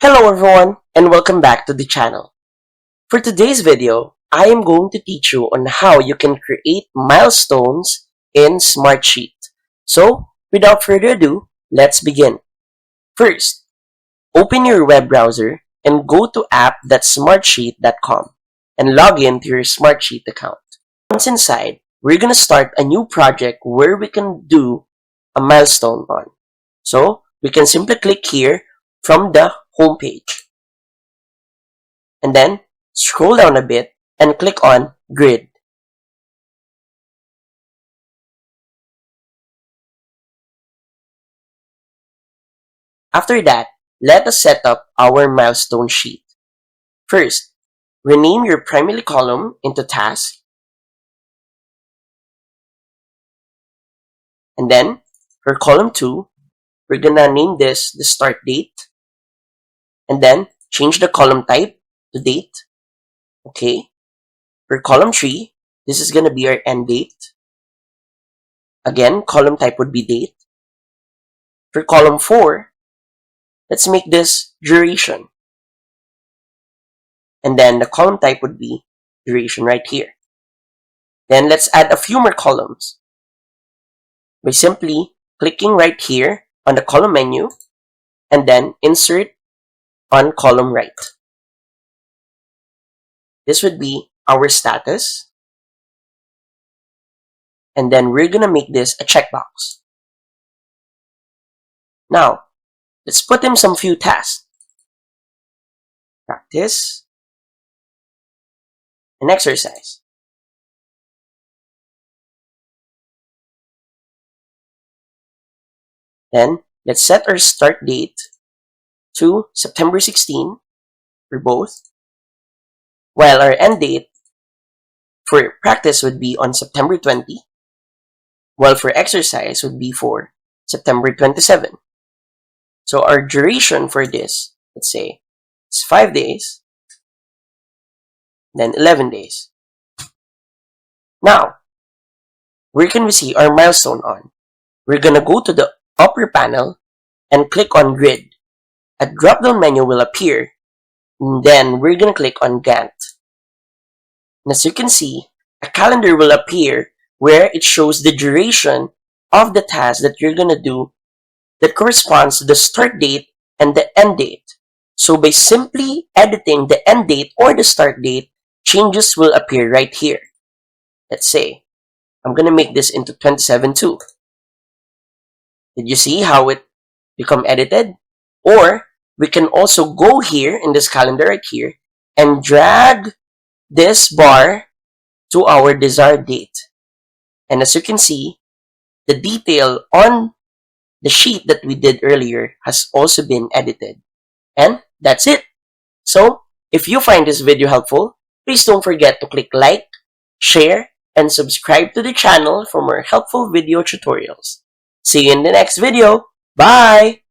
Hello everyone and welcome back to the channel. For today's video, I am going to teach you on how you can create milestones in Smartsheet. So, without further ado, let's begin. First, open your web browser and go to app.smartsheet.com and log in to your Smartsheet account. Once inside, we're going to start a new project where we can do a milestone on. So, we can simply click here from the home page. And then scroll down a bit and click on Grid. After that, let us set up our milestone sheet. First, rename your primary column into Task. And then, for column 2, we're gonna name this the start date. And then, change the column type to date. Okay. For column 3, this is gonna be our end date. Again, column type would be date. For column 4, let's make this duration. And then the column type would be duration right here. Then let's add a few more columns by simply clicking right here on the column menu and then insert on column right. This would be our status. And then we're gonna make this a checkbox. Now, let's put in some few tasks. Practice and exercise. Then, let's set our start date to September 16 for both, while our end date for practice would be on September 20, while for exercise would be for September 27. So our duration for this, let's say, is 5 days, then 11 days. Now, where can we see our milestone on? We're gonna go to the upper panel and click on Grid. A drop-down menu will appear, and then we're gonna click on Gantt. And as you can see, a calendar will appear where it shows the duration of the task that you're gonna do that corresponds to the start date and the end date. So by simply editing the end date or the start date, changes will appear right here. Let's say, I'm gonna make this into 27/2. Did you see how it become edited? Or we can also go here in this calendar right here and drag this bar to our desired date. And as you can see, the detail on the sheet that we did earlier has also been edited. And that's it. So, if you find this video helpful, please don't forget to click like, share, and subscribe to the channel for more helpful video tutorials. See you in the next video. Bye!